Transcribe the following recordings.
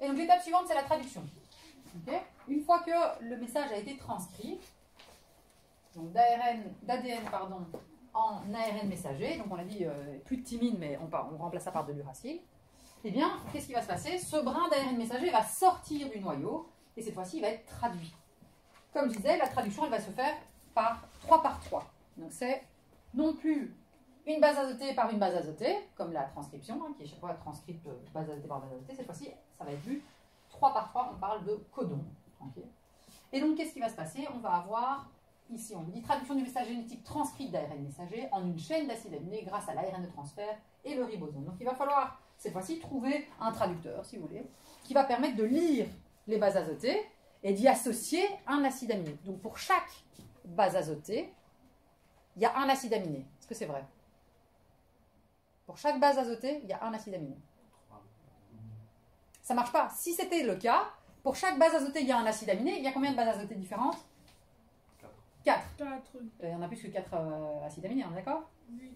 Et donc l'étape suivante, c'est la traduction. Okay. Une fois que le message a été transcrit, donc d'ADN en ARN messager, donc on a dit plus de thymine, mais on remplace ça par de l'uracile, eh bien, qu'est-ce qui va se passer? Ce brin d'ARN messager va sortir du noyau, et cette fois-ci, il va être traduit. Comme je disais, la traduction, elle va se faire par 3 par 3. Donc c'est non plus une base azotée par une base azotée, comme la transcription, qui est chaque fois transcrite base azotée par base azotée. Cette fois-ci, ça va être vu 3 par 3, on parle de codon. Okay. Et donc, qu'est-ce qui va se passer? On va avoir, ici, on dit traduction du message génétique transcrit d'ARN messager en une chaîne d'acides aminés grâce à l'ARN de transfert et le ribosome. Donc, il va falloir, cette fois-ci, trouver un traducteur, si vous voulez, qui va permettre de lire les bases azotées et d'y associer un acide aminé. Donc, pour chaque base azotée, il y a un acide aminé. Est-ce que c'est vrai? Pour chaque base azotée, il y a un acide aminé. Ça ne marche pas. Si c'était le cas, pour chaque base azotée, il y a un acide aminé. Il y a combien de bases azotées différentes? 4. Il y en a plus que 4 acides aminés, on est d'accord? Oui.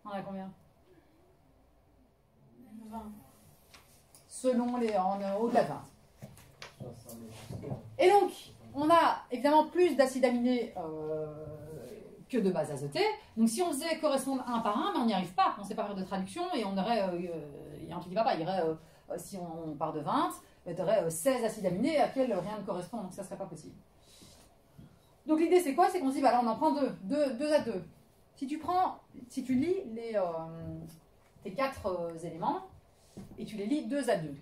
On en a combien? 20. Selon les... au-delà de 20. Et donc, on a évidemment plus d'acides aminés que de bases azotées. Donc, si on faisait correspondre un par un, mais on n'y arrive pas. On ne sait pas faire de traduction et on aurait... il y a un truc qui ne va pas. Il y aurait, si on part de 20, il y aurait 16 acides aminés à quels rien ne correspond. Donc, ça ne serait pas possible. Donc, l'idée, c'est quoi? C'est qu'on se dit, bah, là, on en prend deux à deux. Si tu lis tes 4 éléments et tu les lis 2 à 2.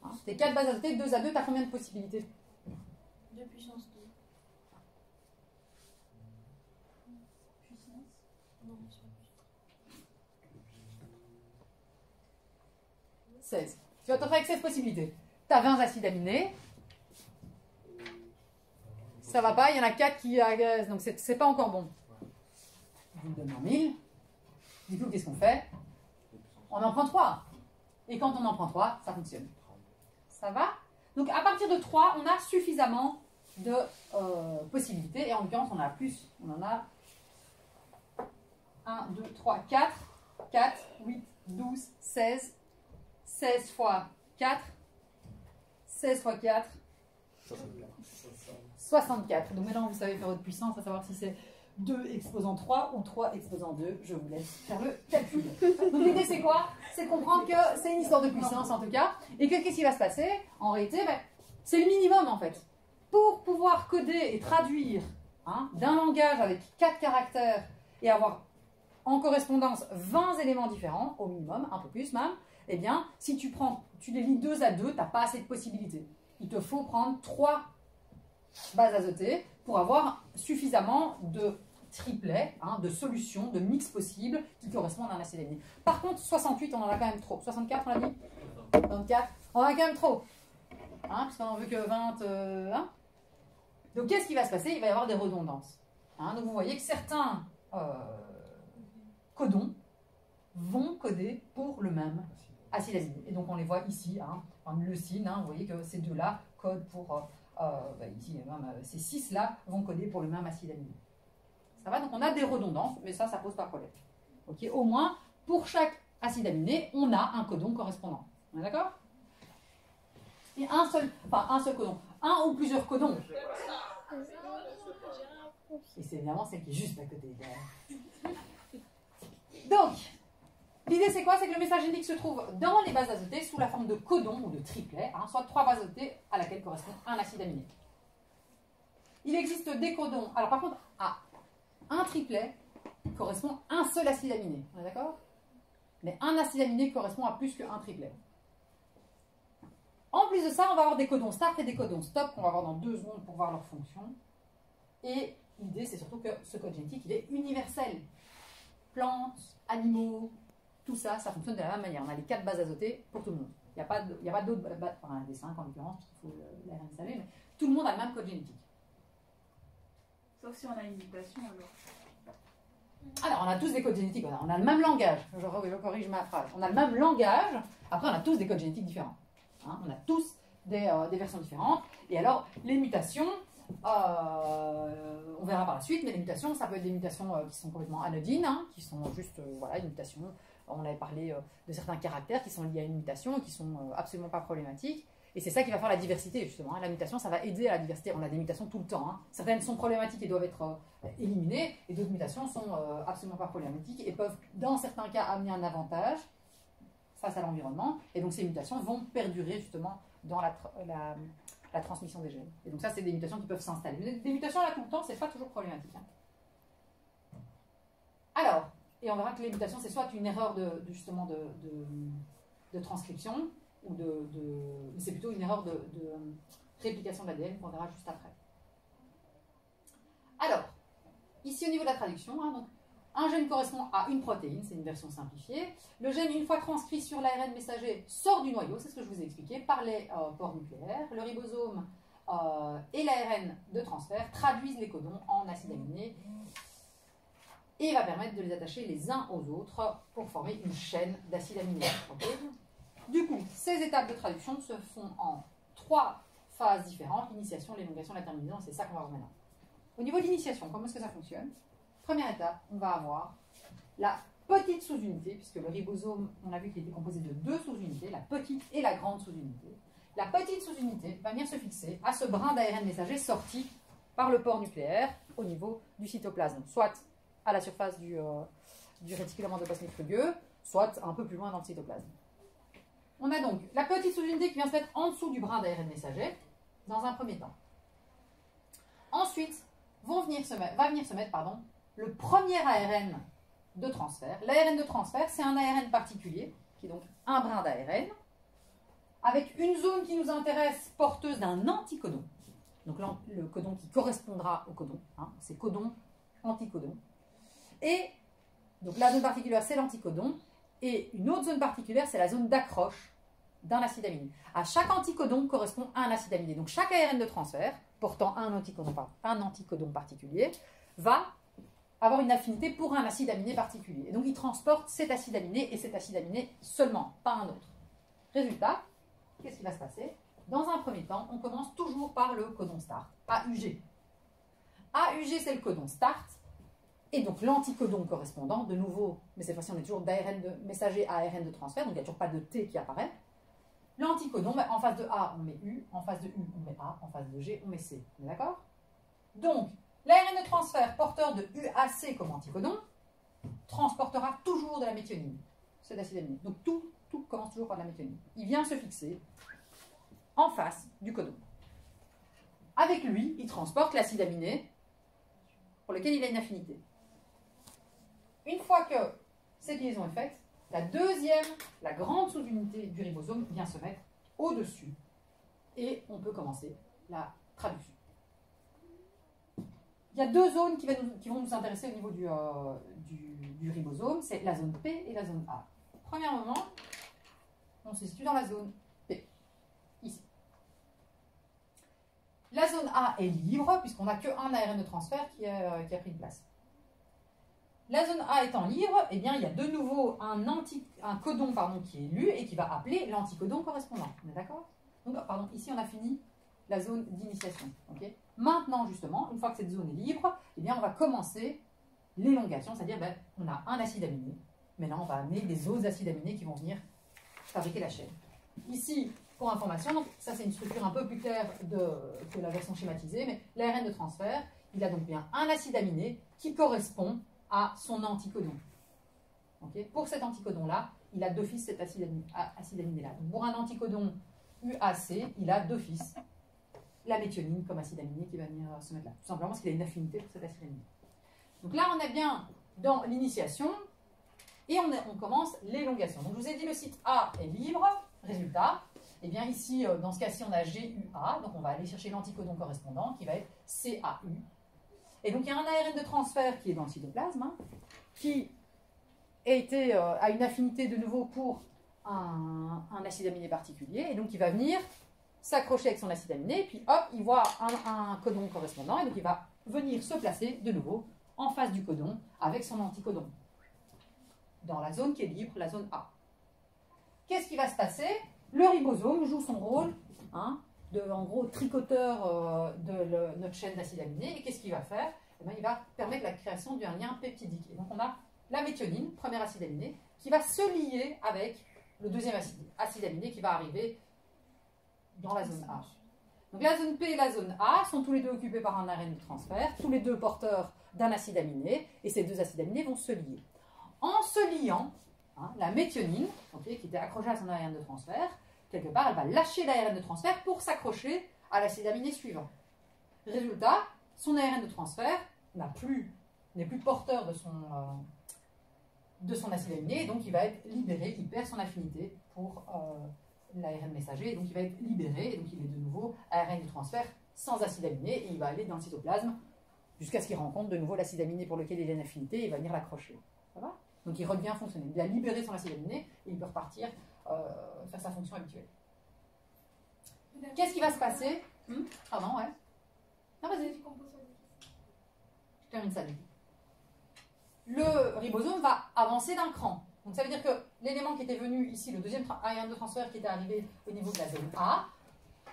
Hein, tes 4 bases azotées, 2 à 2, tu as combien de possibilités? 2 puissance 2. Puissance? Non, c'est pas puissance. 16. Tu vas te retrouver avec 16 possibilités. Tu as 20 acides aminés. Ça va pas, il y en a 4 qui agacent, donc c'est pas encore bon. Vous me donnez en 1000. Du coup, qu'est-ce qu'on fait? On en prend 3. Et quand on en prend 3, ça fonctionne. Ça va? Donc à partir de 3, on a suffisamment de possibilités. Et en l'occurrence, on en a plus. On en a 1, 2, 3, 4. 4, 8, 12, 16. 16 fois 4. 16 fois 4. 64. Donc maintenant, vous savez faire votre puissance, à savoir si c'est 2 exposant 3 ou 3 exposant 2. Je vous laisse faire le calcul. Donc l'idée, c'est quoi? C'est de comprendre que c'est une histoire de puissance, en tout cas. Et que qu'est-ce qui va se passer? En réalité, ben, c'est le minimum, en fait. Pour pouvoir coder et traduire d'un langage avec 4 caractères et avoir en correspondance 20 éléments différents, au minimum, un peu plus même, eh bien, si tu les lis 2 à 2, tu n'as pas assez de possibilités. Il te faut prendre 3 bases azotées pour avoir suffisamment de triplets, de solutions, de mix possibles qui correspondent à un acide aminé. Par contre, 68, on en a quand même trop. 64, on a dit 24, on en a quand même trop. Puisqu'on n'en veut que 20. Donc, qu'est-ce qui va se passer? Il va y avoir des redondances. Donc, vous voyez que certains codons vont coder pour le même acide aminé. Et donc, on les voit ici. Leucine, vous voyez que ces deux-là codent pour... ici, même ces 6-là vont coder pour le même acide aminé. Ça va? Donc, on a des redondances, mais ça pose pas de problème. Okay? Au moins, pour chaque acide aminé, on a un codon correspondant. On est d'accord? Et un seul codon. Un ou plusieurs codons. Et c'est évidemment celle qui est juste à côté. Donc, l'idée c'est quoi? C'est que le message génétique se trouve dans les bases azotées sous la forme de codons ou de triplets, soit 3 bases azotées à laquelle correspond un acide aminé. Il existe des codons. Alors par contre, à un triplet correspond à un seul acide aminé. On est d'accord? Mais un acide aminé correspond à plus qu'un triplet. En plus de ça, on va avoir des codons start et des codons stop qu'on va voir dans 2 secondes pour voir leur fonction. Et l'idée, c'est surtout que ce code génétique, il est universel. Plantes, animaux, tout ça, ça fonctionne de la même manière. On a les 4 bases azotées pour tout le monde. Il n'y a pas d'autres bases, enfin des 5 en l'occurrence, parce qu'il faut l'ARN messager, mais tout le monde a le même code génétique. Sauf si on a une mutation alors. Alors, on a tous des codes génétiques, on a le même langage. Je corrige ma phrase. On a le même langage, après on a tous des codes génétiques différents. On a tous des versions différentes. Et alors, les mutations, on verra par la suite, mais les mutations, ça peut être des mutations qui sont complètement anodines, qui sont juste, une mutation. On avait parlé de certains caractères qui sont liés à une mutation et qui ne sont absolument pas problématiques. Et c'est ça qui va faire la diversité, justement. Hein. La mutation, ça va aider à la diversité. On a des mutations tout le temps. Hein. Certaines sont problématiques et doivent être éliminées, et d'autres mutations sont absolument pas problématiques et peuvent, dans certains cas, amener un avantage face à l'environnement. Et donc, ces mutations vont perdurer, justement, dans la transmission des gènes. Et donc, ça, c'est des mutations qui peuvent s'installer. Des mutations là tout le temps, c'est pas toujours problématique. Hein. Alors, et on verra que les mutations, c'est soit une erreur justement de transcription, ou c'est plutôt une erreur de réplication de l'ADN qu'on verra juste après. Alors, ici au niveau de la traduction, hein, donc, un gène correspond à une protéine, c'est une version simplifiée. Le gène, une fois transcrit sur l'ARN messager, sort du noyau, c'est ce que je vous ai expliqué, par les pores nucléaires. Le ribosome et l'ARN de transfert traduisent les codons en acides aminés et va permettre de les attacher les uns aux autres pour former une chaîne d'acides aminés. Okay. Du coup, ces étapes de traduction se font en 3 phases différentes, l'initiation, l'élongation, la terminaison, c'est ça qu'on va voir maintenant. Au niveau de l'initiation, comment est-ce que ça fonctionne? Première étape, on va avoir la petite sous-unité, puisque le ribosome, on a vu qu'il était composé de 2 sous-unités, la petite et la grande sous-unité. La petite sous-unité va venir se fixer à ce brin d'ARN messager sorti par le pore nucléaire au niveau du cytoplasme, soit à la surface du réticulum endoplasmique rugueux, soit un peu plus loin dans le cytoplasme. On a donc la petite sous-unité qui vient se mettre en dessous du brin d'ARN messager, dans un premier temps. Ensuite, va venir se mettre le premier ARN de transfert. L'ARN de transfert, c'est un ARN particulier, qui est donc un brin d'ARN, avec une zone qui nous intéresse porteuse d'un anticodon. Donc le codon qui correspondra au codon, hein, c'est codon, anticodon. Et donc la zone particulière, c'est l'anticodon. Et une autre zone particulière, c'est la zone d'accroche d'un acide aminé. À chaque anticodon correspond à un acide aminé. Donc chaque ARN de transfert, portant un anticodon particulier, va avoir une affinité pour un acide aminé particulier. Et donc il transporte cet acide aminé et cet acide aminé seulement, pas un autre. Résultat, qu'est-ce qui va se passer? Dans un premier temps, on commence toujours par le codon start, AUG. AUG, c'est le codon start. Et donc l'anticodon correspondant, de nouveau, mais cette fois-ci on est toujours d'ARN de messager à ARN de transfert, donc il n'y a toujours pas de T qui apparaît. L'anticodon, en face de A, on met U, en face de U, on met A, en face de G, on met C. On est d'accord? Donc, l'ARN de transfert porteur de UAC comme anticodon transportera toujours de la méthionine, cet acide aminé. Donc tout commence toujours par de la méthionine. Il vient se fixer en face du codon. Avec lui, il transporte l'acide aminé pour lequel il a une affinité. Une fois que cette liaison est faite, la deuxième, la grande sous-unité du ribosome vient se mettre au-dessus et on peut commencer la traduction. Il y a 2 zones qui vont nous intéresser au niveau du ribosome, c'est la zone P et la zone A. Premièrement, on se situe dans la zone P, ici. La zone A est libre puisqu'on n'a qu'un ARN de transfert qui a pris une place. La zone A étant libre, eh bien, il y a de nouveau un codon qui est lu et qui va appeler l'anticodon correspondant. On est d'accord? Donc, ici on a fini la zone d'initiation. Okay. Maintenant, justement, une fois que cette zone est libre, eh bien, on va commencer l'élongation, c'est-à-dire on a un acide aminé. Maintenant, on va amener des autres acides aminés qui vont venir fabriquer la chaîne. Ici, pour information, donc, ça c'est une structure un peu plus claire que la version schématisée, mais l'ARN de transfert, il a donc bien un acide aminé qui correspond à son anticodon. Okay. Pour cet anticodon-là, il a d'office cet acide aminé-là. Pour un anticodon UAC, il a d'office la méthionine comme acide aminé qui va venir se mettre là. Tout simplement parce qu'il a une affinité pour cet acide aminé. Donc là, on est bien dans l'initiation et on commence l'élongation. Donc je vous ai dit, le site A est libre. Résultat, eh bien ici, dans ce cas-ci, on a GUA. Donc on va aller chercher l'anticodon correspondant qui va être CAU. Et donc, il y a un ARN de transfert qui est dans le cytoplasme, hein, qui a une affinité de nouveau pour un acide aminé particulier, et donc il va venir s'accrocher avec son acide aminé, et puis hop, il voit un codon correspondant, et donc il va venir se placer de nouveau en face du codon avec son anticodon, dans la zone qui est libre, la zone A. Qu'est-ce qui va se passer? Le ribosome joue son rôle, hein, en gros tricoteur de notre chaîne d'acides aminés. Et qu'est-ce qu'il va faire? Eh bien, il va permettre la création d'un lien peptidique. Et donc on a la méthionine, premier acide aminé, qui va se lier avec le deuxième acide aminé qui va arriver dans la zone A. Donc la zone P et la zone A sont tous les deux occupés par un ARN de transfert, tous les deux porteurs d'un acide aminé, et ces deux acides aminés vont se lier. En se liant, la méthionine, qui était accrochée à son ARN de transfert, quelque part, elle va lâcher l'ARN de transfert pour s'accrocher à l'acide aminé suivant. Résultat, son ARN de transfert n'est plus porteur de son acide aminé, donc il va être libéré, il perd son affinité pour l'ARN messager, donc il va être libéré, et donc il est de nouveau ARN de transfert sans acide aminé, et il va aller dans le cytoplasme jusqu'à ce qu'il rencontre de nouveau l'acide aminé pour lequel il a une affinité, et il va venir l'accrocher. Ça va? Donc il revient fonctionner. Il a libéré son acide aminé, et il peut repartir faire sa fonction habituelle. Qu'est-ce qui va se passer? Pardon, ouais. Non, vas-y. Je termine ça. Le ribosome va avancer d'un cran. Donc ça veut dire que l'élément qui était venu ici, le deuxième ARN de transfert qui était arrivé au niveau de la zone A,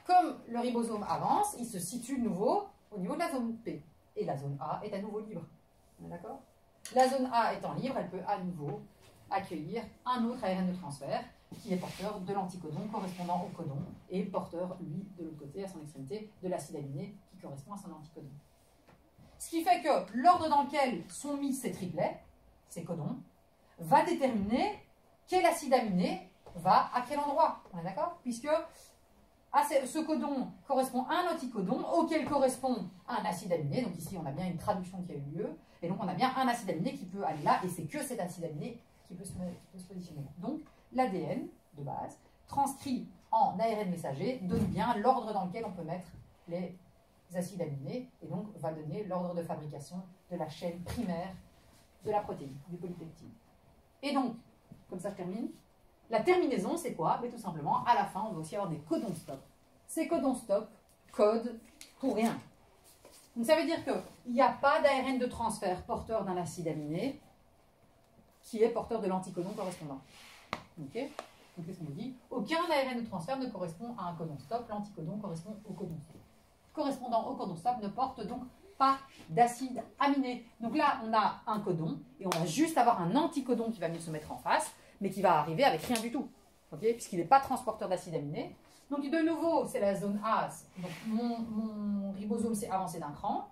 comme le ribosome avance, il se situe de nouveau au niveau de la zone P. Et la zone A est à nouveau libre. On est d'accord? La zone A étant libre, elle peut à nouveau accueillir un autre ARN de transfert qui est porteur de l'anticodon correspondant au codon et porteur, lui, de l'autre côté, à son extrémité, de l'acide aminé qui correspond à son anticodon. Ce qui fait que l'ordre dans lequel sont mis ces triplets, ces codons, va déterminer quel acide aminé va à quel endroit. On est d'accord? Puisque ce codon correspond à un anticodon auquel correspond un acide aminé. Donc ici, on a bien une traduction qui a eu lieu. Et donc, on a bien un acide aminé qui peut aller là. Et c'est que cet acide aminé qui peut se positionner là. Donc, l'ADN de base, transcrit en ARN messager, donne bien l'ordre dans lequel on peut mettre les acides aminés et donc va donner l'ordre de fabrication de la chaîne primaire de la protéine, du polypeptide. Et donc, comme ça je termine, la terminaison c'est quoi? Mais tout simplement, à la fin, on va aussi avoir des codons stop. Ces codons stop codent pour rien. Donc ça veut dire qu'il n'y a pas d'ARN de transfert porteur d'un acide aminé qui est porteur de l'anticodon correspondant. Ok? Donc qu'est-ce qu'on nous dit? Aucun ARN de transfert ne correspond à un codon stop, l'anticodon correspond au codon stop. Correspondant au codon stop ne porte donc pas d'acide aminé. Donc là, on a un codon et on va juste avoir un anticodon qui va venir se mettre en face, mais qui va arriver avec rien du tout, okay? Puisqu'il n'est pas transporteur d'acide aminé. Donc de nouveau, c'est la zone A. Donc mon ribosome s'est avancé d'un cran.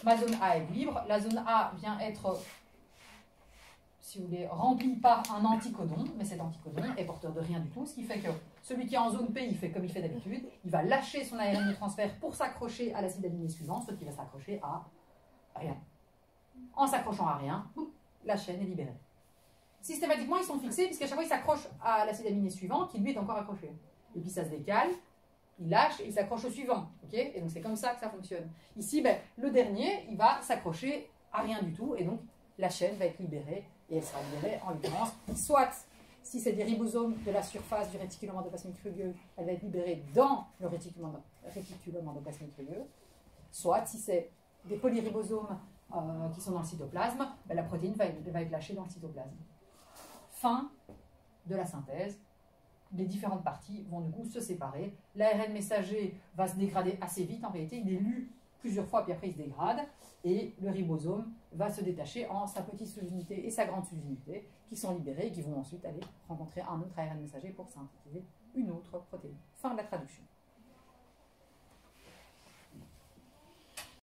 Ma zone A est libre. La zone A vient être, si vous voulez, rempli par un anticodon, mais cet anticodon est porteur de rien du tout, ce qui fait que celui qui est en zone P, il fait comme il fait d'habitude, il va lâcher son ARN de transfert pour s'accrocher à l'acide aminé suivant, ce qui va s'accrocher à rien. En s'accrochant à rien, la chaîne est libérée. Systématiquement, ils sont fixés, puisqu'à chaque fois, ils s'accrochent à l'acide aminé suivant, qui lui est encore accroché. Et puis ça se décale, il lâche et il s'accroche au suivant. Okay, et donc c'est comme ça que ça fonctionne. Ici, le dernier, il va s'accrocher à rien du tout, et donc la chaîne va être libérée. Et elle sera libérée, en l'occurrence, soit, si c'est des ribosomes de la surface du réticulum endoplasmique rugueux, elle va être libérée dans le réticulum endoplasmique rugueux, soit, si c'est des polyribosomes qui sont dans le cytoplasme, la protéine va être lâchée dans le cytoplasme. Fin de la synthèse. Les différentes parties vont du coup se séparer. L'ARN messager va se dégrader assez vite, en réalité, il est lu plusieurs fois, puis après il se dégrade, et le ribosome va se détacher en sa petite sous-unité et sa grande sous-unité, qui sont libérés et qui vont ensuite aller rencontrer un autre ARN messager pour synthétiser une autre protéine. Fin de la traduction.